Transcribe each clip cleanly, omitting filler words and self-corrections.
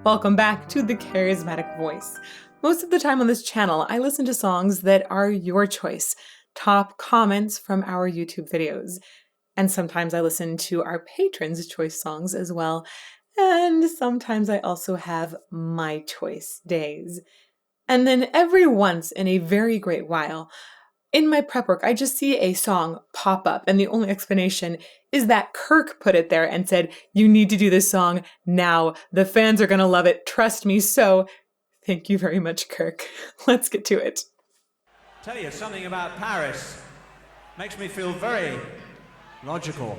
Welcome back to The Charismatic Voice. Most of the time on this channel, I listen to songs that are your choice, top comments from our YouTube videos. And sometimes I listen to our patrons' choice songs as well. And sometimes I also have my choice days. And then every once in a very great while, in my prep work, I just see a song pop up, and the only explanation is that Kirk put it there and said, "You need to do this song now. The fans are going to love it. Trust me." So thank you very much, Kirk. Let's get to it. Tell you something about Paris. Makes me feel very logical.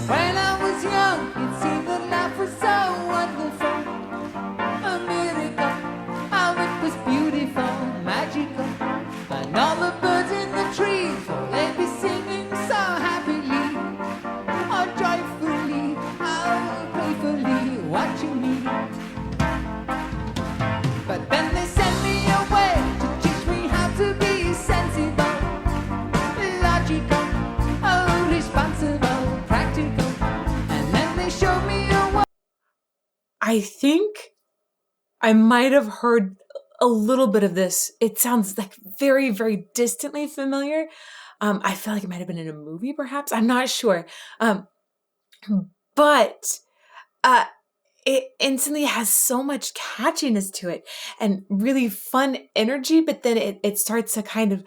When I was young, it seemed that life was so wonderful, a miracle, how it was beautiful, magical, and all the birds in the trees, oh, they'd be singing so happily, or joyfully, how playfully watching me. But then they sent me away to teach me how to be sensible, logical, oh, responsible, practical, and then they showed me a way. I think I might have heard a little bit of this. It sounds like very, very distantly familiar. I feel like it might have been in a movie, perhaps. I'm not sure. But it instantly has so much catchiness to it and really fun energy, but then it starts to kind of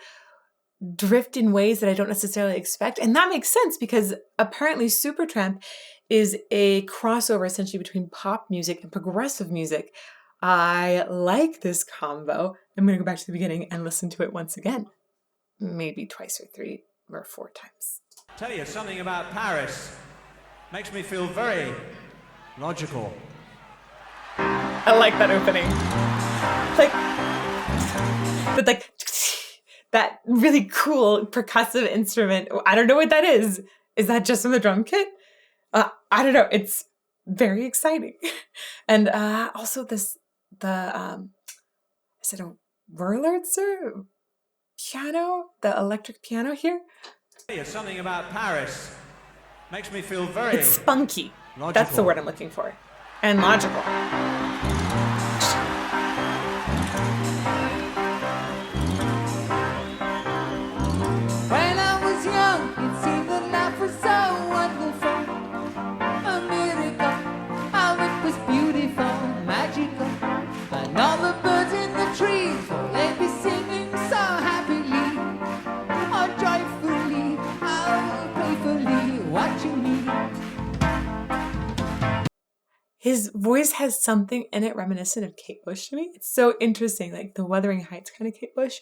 drift in ways that I don't necessarily expect. And that makes sense because apparently Supertramp is a crossover essentially between pop music and progressive music. I like this combo. I'm going to go back to the beginning and listen to it once again. Maybe twice or three or four times. Tell you something about Paris. Makes me feel very logical. I like that opening. Like that really cool percussive instrument. I don't know what that is. Is that just from the drum kit? I don't know. It's very exciting. And also is it a Wurlitzer piano? The electric piano here? Tell you something about Paris. Makes me feel very It's spunky. logical. That's the word I'm looking for. And logical. When I was young, it seemed that life was so wonderful, a miracle, how it was beautiful, magical, and all the birds in the trees, oh, they'd be singing so happily, or joyfully, how playfully watching me. His voice has something in it reminiscent of Kate Bush to me. It's so interesting, like the Wuthering Heights kind of Kate Bush.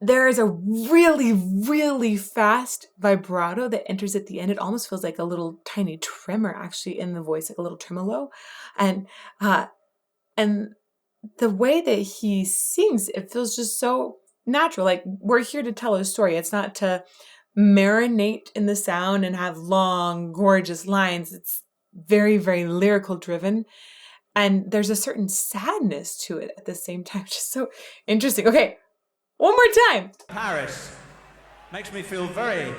There is a really, really fast vibrato that enters at the end. It almost feels like a little tiny tremor actually in the voice, like a little tremolo. And the way that he sings, it feels just so natural. Like we're here to tell a story. It's not to marinate in the sound and have long, gorgeous lines. It's very, very lyrical driven. And there's a certain sadness to it at the same time. Just so interesting. Okay, one more time. Paris. Makes me feel very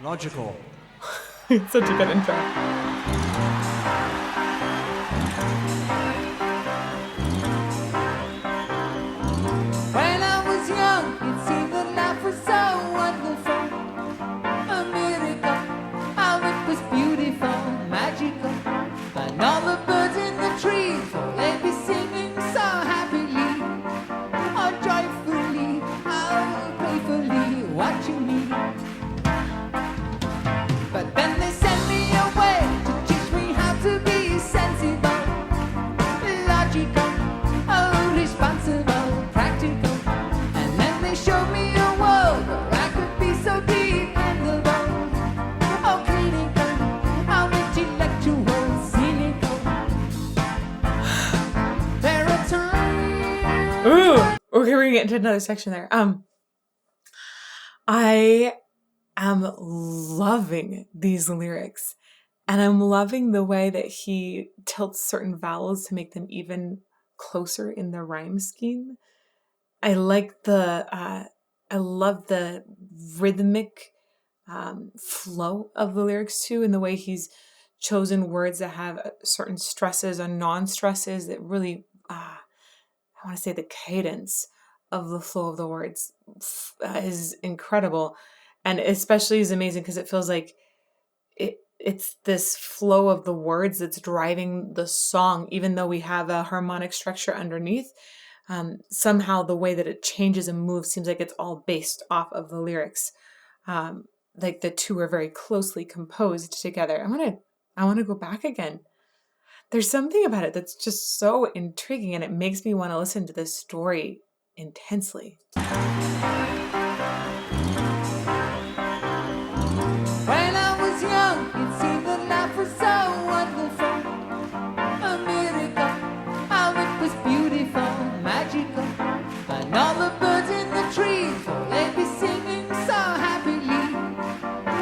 logical. It's such a good intro. When I was young, it seemed that life was so wonderful, a miracle, how it was beautiful, magical, and all the birds in the trees, oh, they'd be singing so happily, or joyfully, how playfully watching me. But then they sent me away to teach me how to be sensible, logical, oh, responsible, practical, and then they showed me a world where I could be so dependable, oh, clinical, how intellectual, cynical. There are times. Ooh, okay, we're gonna get into another section there. I am loving these lyrics, and I'm loving the way that he tilts certain vowels to make them even closer in the rhyme scheme. I like the I love the rhythmic flow of the lyrics too, and the way he's chosen words that have certain stresses and non-stresses that really, I want to say the cadence of the flow of the words is incredible. And especially is amazing because it feels like it's this flow of the words that's driving the song, even though we have a harmonic structure underneath. Somehow the way that it changes and moves seems like it's all based off of the lyrics. Like the two are very closely composed together. I want to go back again. There's something about it that's just so intriguing, and it makes me want to listen to this story intensely. When I was young, it seemed that life was so wonderful, a miracle. How it was beautiful, magical, and all the birds in the trees, they'd be singing so happily,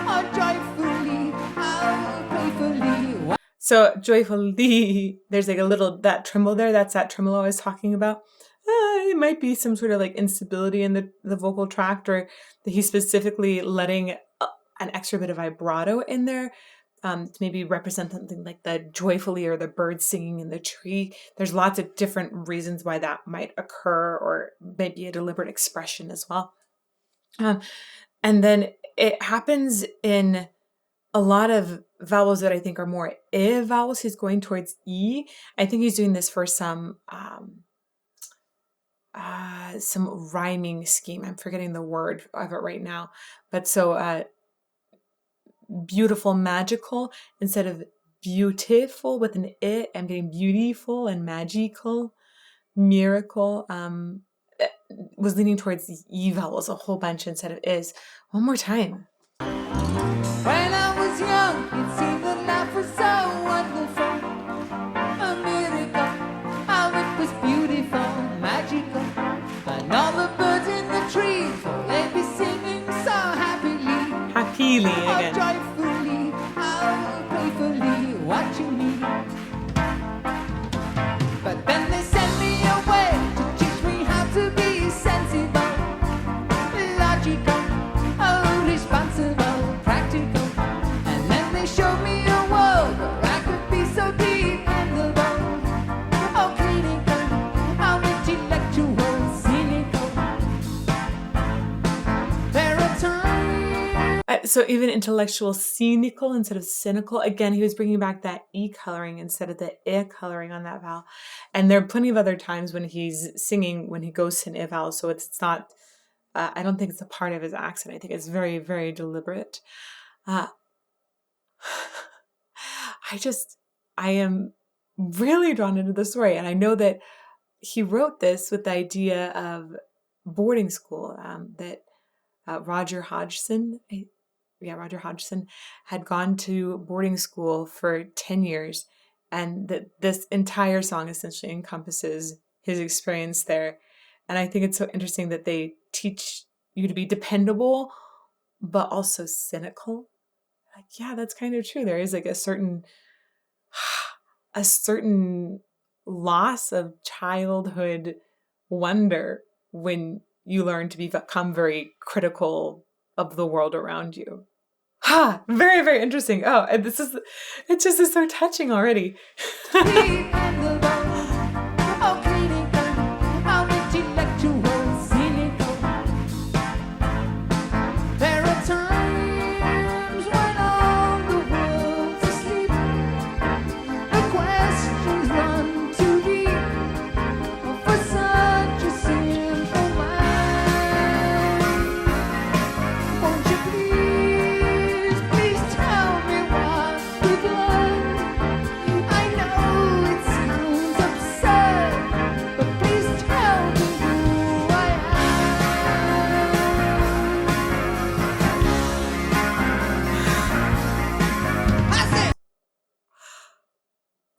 or joyfully, or playfully. So joyfully, there's like a little, that tremble there, that's that tremolo I was talking about. It might be some sort of like instability in the vocal tract, or that he's specifically letting an extra bit of vibrato in there to maybe represent something like the joyfully or the bird singing in the tree. There's lots of different reasons why that might occur, or maybe a deliberate expression as well. And then it happens in a lot of vowels that I think are more I vowels. He's going towards E. I think he's doing this for some rhyming scheme. I'm forgetting the word of it right now. But so beautiful, magical, instead of beautiful with an I, I'm getting beautiful and magical, miracle. Was leaning towards the E vowels a whole bunch instead of is. One more time. When I was young, it seemed that life was so wonderful, a miracle. How it was beautiful, magical, and all the birds in the trees, they'd be singing so happily, Happily how again. joyfully, how playfully watching me. But then they sent me away to teach me how to be sensible, logical, oh, responsible, practical. And then they showed me a world where I could be so dependable, oh, clinical, how intellectual, cynical. There are times. So even intellectual, cynical instead of cynical. Again, he was bringing back that E coloring instead of the I coloring on that vowel. And there are plenty of other times when he's singing when he goes to an I vowel. So it's not, I don't think it's a part of his accent. I think it's very, very deliberate. I am really drawn into the story. And I know that he wrote this with the idea of boarding school, that Roger Hodgson had gone to boarding school for 10 years, and that this entire song essentially encompasses his experience there. And I think it's so interesting that they teach you to be dependable, but also cynical. Like, yeah, that's kind of true. There is like a certain loss of childhood wonder when you learn to become very critical of the world around you. Very, very interesting. Oh, and it just is so touching already.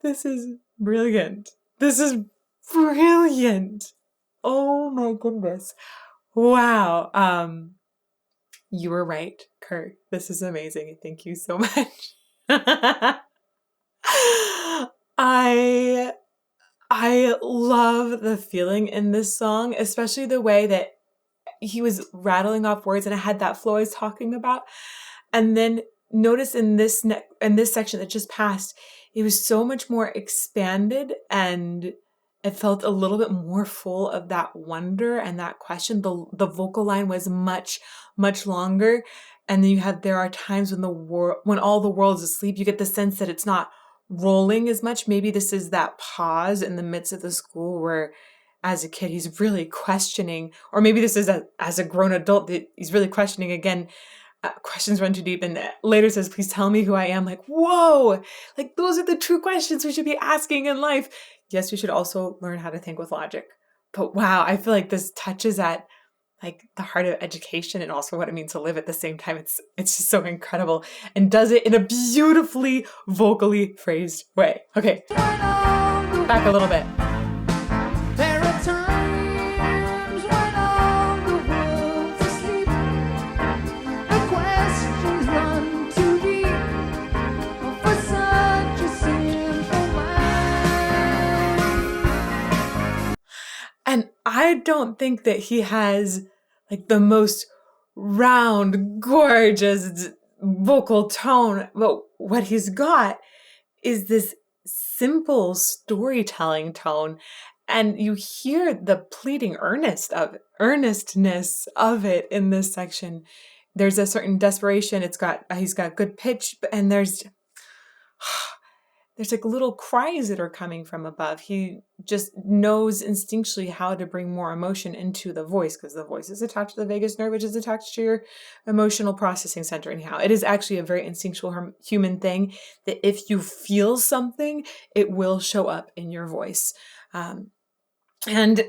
This is brilliant. This is brilliant. Oh my goodness. Wow. You were right, Kirk. This is amazing. Thank you so much. I love the feeling in this song, especially the way that he was rattling off words, and it had that flow I was talking about. And then notice in this section that just passed, it was so much more expanded, and it felt a little bit more full of that wonder and that question. The vocal line was much, much longer. And then there are times when all the world is asleep, you get the sense that it's not rolling as much. Maybe this is that pause in the midst of the school where as a kid, he's really questioning, or maybe this is as a grown adult that he's really questioning again. Questions run too deep, and later says, please tell me who I am. Like, whoa, like those are the true questions we should be asking in life. Yes, we should also learn how to think with logic. But wow, I feel like this touches at like the heart of education and also what it means to live at the same time. It's just so incredible and does it in a beautifully vocally phrased way. Okay, back a little bit. There are times when all the world's asleep. The questions run too deep for such a simple mind. And I don't think that he has like the most round, gorgeous vocal tone, but what he's got is this simple storytelling tone, and you hear the pleading earnestness of it in this section. There's a certain desperation. He's got good pitch, and there's like little cries that are coming from above. He just knows instinctually how to bring more emotion into the voice, because the voice is attached to the vagus nerve, which is attached to your emotional processing center. Anyhow, it is actually a very instinctual human thing that if you feel something, it will show up in your voice. And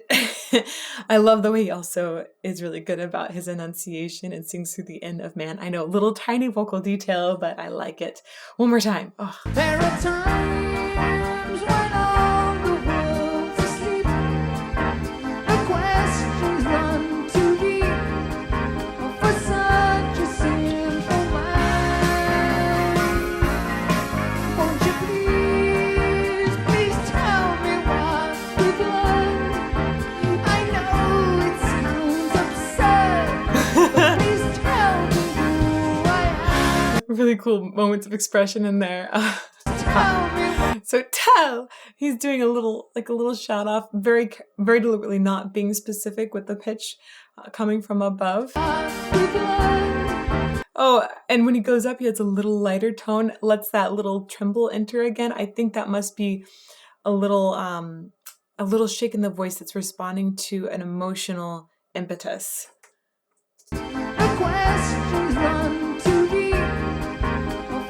I love the way he also is really good about his enunciation and sings through the end of man. I know, little tiny vocal detail, but I like it. One more time. Oh. There are times when all the world's asleep. The questions run too deep for such a simple mind. Won't you please tell me what you've learned? I know it sounds absurd, but please tell me who I am. Really cool moments of expression in there. Tell me So he's doing a little shout off, very, very deliberately not being specific with the pitch coming from above. what you've learned. Oh, and when he goes up, he has a little lighter tone, lets that little tremble enter again. I think that must be a little shake in the voice that's responding to an emotional impetus. The questions run too deep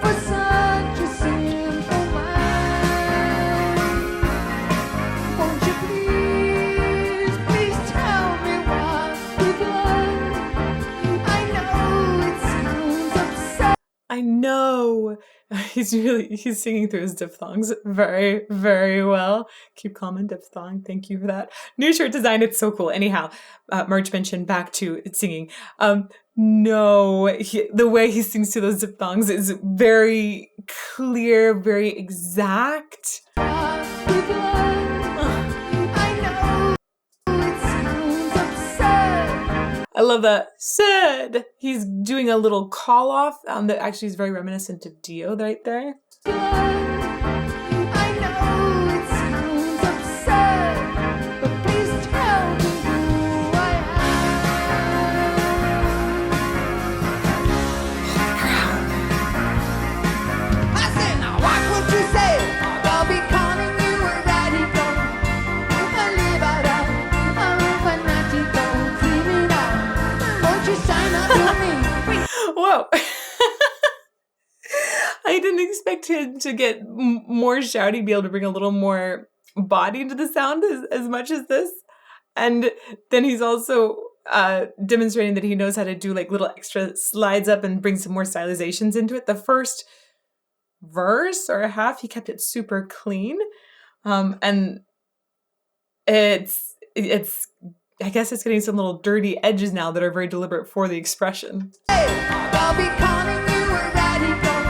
for such a simple mind. Won't you please tell me what you've learned? I know it sounds absurd. I know. He's singing through his diphthongs very, very well. Keep calm and diphthong. Thank you for that. New shirt design. It's so cool. Anyhow, March mentioned back to singing. The way he sings to those diphthongs is very clear, very exact. What you've learned. I know it sounds absurd. I love that. Said he's doing a little call off that actually is very reminiscent of Dio right there. I know it sounds absurd, but please tell me who I am. I say now, what would you say? I'll be calling you a radical, a liberal, a fanatical, criminal. Won't you sign up for me? Whoa. I didn't expect him to get more shouty, be able to bring a little more body into the sound as much as this. And then he's also demonstrating that he knows how to do like little extra slides up and bring some more stylizations into it. The first verse or half, he kept it super clean. And it's I guess it's getting some little dirty edges now that are very deliberate for the expression. I'll be calling you a radical,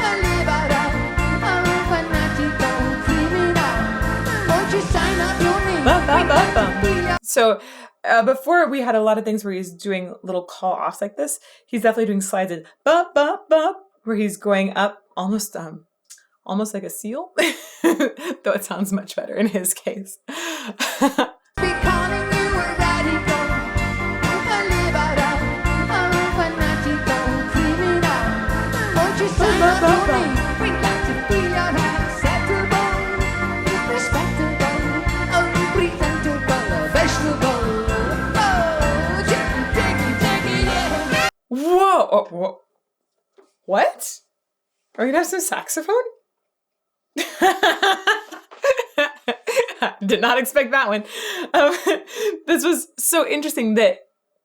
a liberal, a fanatical, criminal. Won't you sign up your name? So before we had a lot of things where he's doing little call offs like this. He's definitely doing slides in bop bop bop, where he's going up almost like a seal, though it sounds much better in his case. Whoa! What? Are we gonna have some saxophone? Did not expect that one. This was so interesting that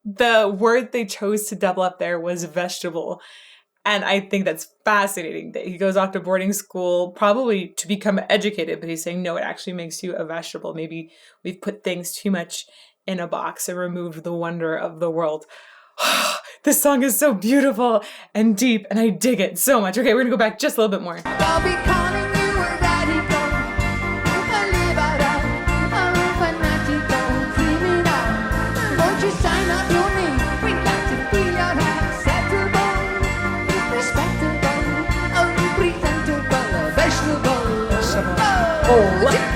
the word they chose to double up there was vegetable. And I think that's fascinating that he goes off to boarding school probably to become educated, but he's saying, no, it actually makes you a vegetable. Maybe we've put things too much in a box and removed the wonder of the world. This song is so beautiful and deep, and I dig it so much. Okay, we're gonna go back just a little bit more. I'll be calling you a radical, a liberal, a fanatical, criminal. Won't you sign up your name? We'd like to be your acceptable, respectable, presentable, vegetable. Oh, Take it, yeah.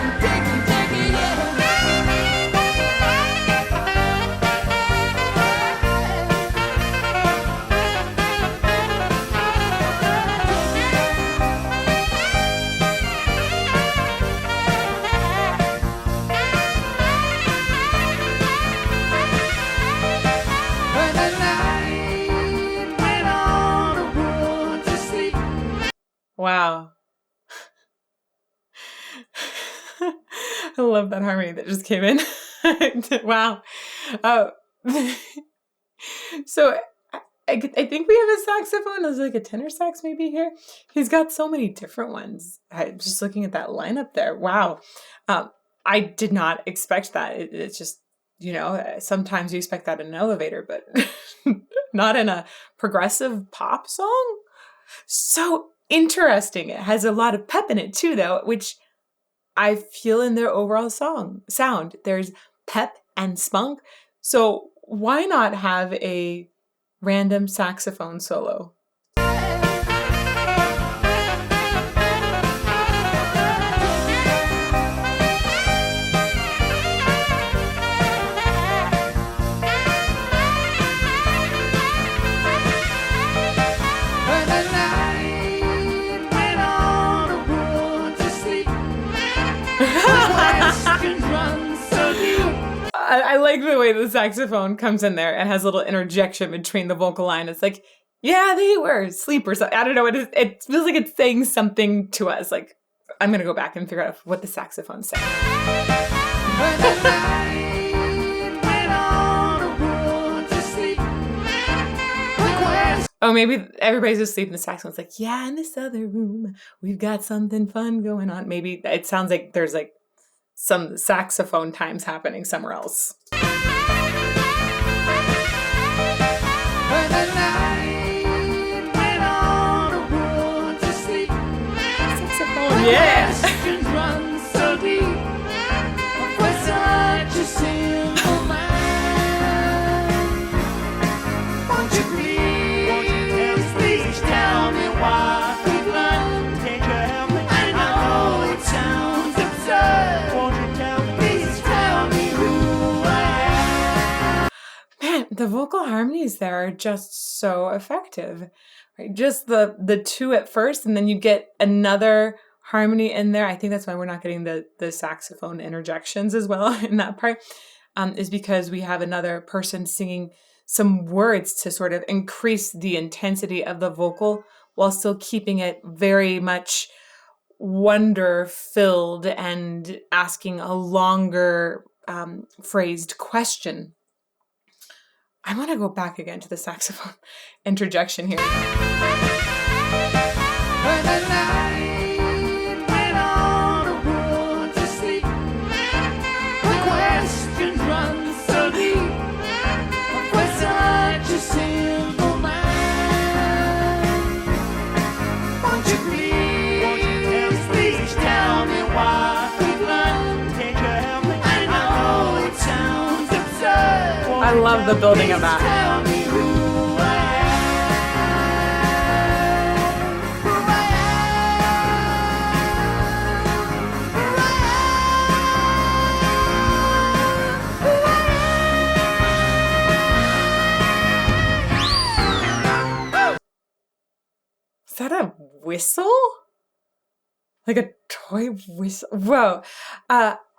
wow. I love that harmony that just came in. Wow. So I think we have a saxophone. There's like a tenor sax maybe here. He's got so many different ones. Just looking at that lineup there. Wow. I did not expect that. It's just, sometimes you expect that in an elevator, but not in a progressive pop song. So interesting. It has a lot of pep in it too, though, which I feel in their overall sound. There's pep and spunk. So why not have a random saxophone solo? I like the way the saxophone comes in there and has a little interjection between the vocal line. It's like, yeah, they were asleep or something. I don't know. It feels like it's saying something to us. Like, I'm going to go back and figure out what the saxophone's saying. Oh, maybe everybody's asleep and the saxophone's like, yeah, in this other room, we've got something fun going on. Maybe it sounds like there's like some saxophone times happening somewhere else. Saxophone, yeah! The vocal harmonies there are just so effective, right? Just the two at first, and then you get another harmony in there. I think that's why we're not getting the saxophone interjections as well in that part, is because we have another person singing some words to sort of increase the intensity of the vocal while still keeping it very much wonder-filled and asking a longer phrased question. I want to go back again to the saxophone interjection here. I love the building of that. Tell me who I am. Who I am. Is that a whistle? Like a toy whistle? Whoa.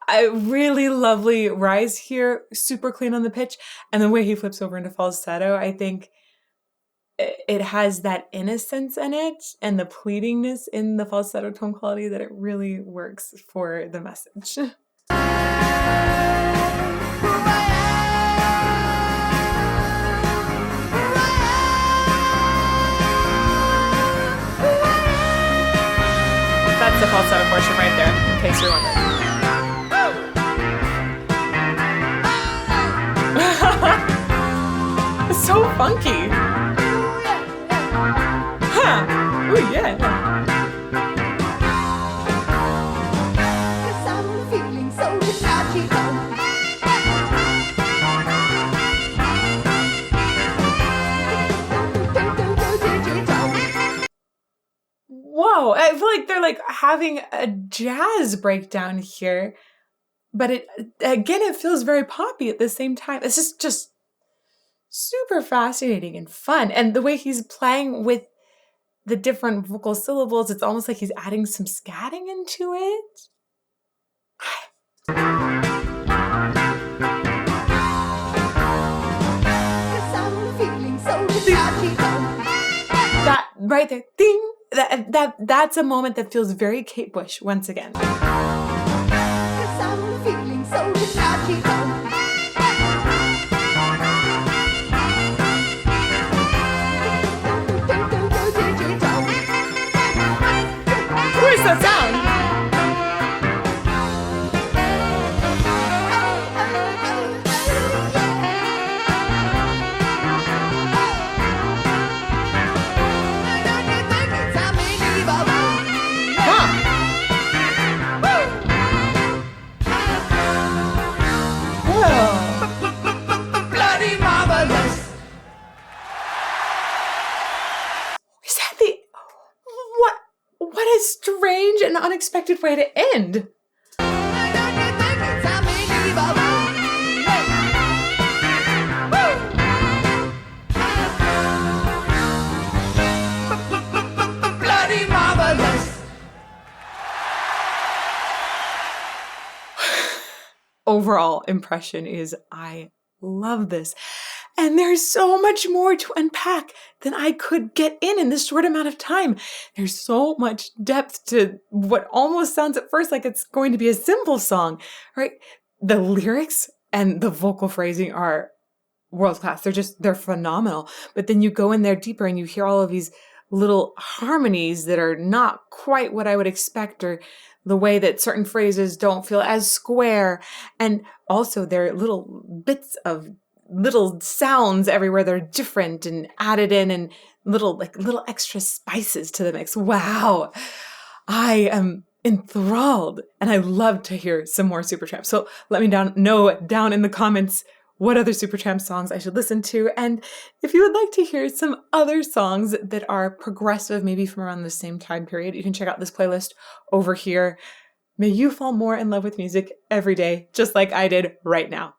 A really lovely rise here, super clean on the pitch. And the way he flips over into falsetto, I think it has that innocence in it and the pleadingness in the falsetto tone quality that it really works for the message. That's the falsetto portion right there, in case you're wondering. It's so funky. Huh. Ooh, yeah. Yes, I'm feeling so magical. Whoa, I feel like they're like having a jazz breakdown here, but it feels very poppy at the same time. It's just super fascinating and fun. And the way he's playing with the different vocal syllables, it's almost like he's adding some scatting into it. Yes, I'm feeling so magical. That right there, ding, that's a moment that feels very Kate Bush once again. Yes, I'm feeling so magical. Where's that sound? Bloody marvelous. Is that the what a strange and unexpected way to end. Bloody marvelous. Overall impression is I love this. And there's so much more to unpack than I could get in this short amount of time. There's so much depth to what almost sounds at first like it's going to be a simple song, right? The lyrics and the vocal phrasing are world class. They're phenomenal. But then you go in there deeper and you hear all of these little harmonies that are not quite what I would expect, or the way that certain phrases don't feel as square. And also there are little bits of little sounds everywhere that are different and added in, and little extra spices to the mix. Wow. I am enthralled, and I love to hear some more Supertramp. So let me know down in the comments what other Supertramp songs I should listen to. And if you would like to hear some other songs that are progressive, maybe from around the same time period, you can check out this playlist over here. May you fall more in love with music every day, just like I did right now.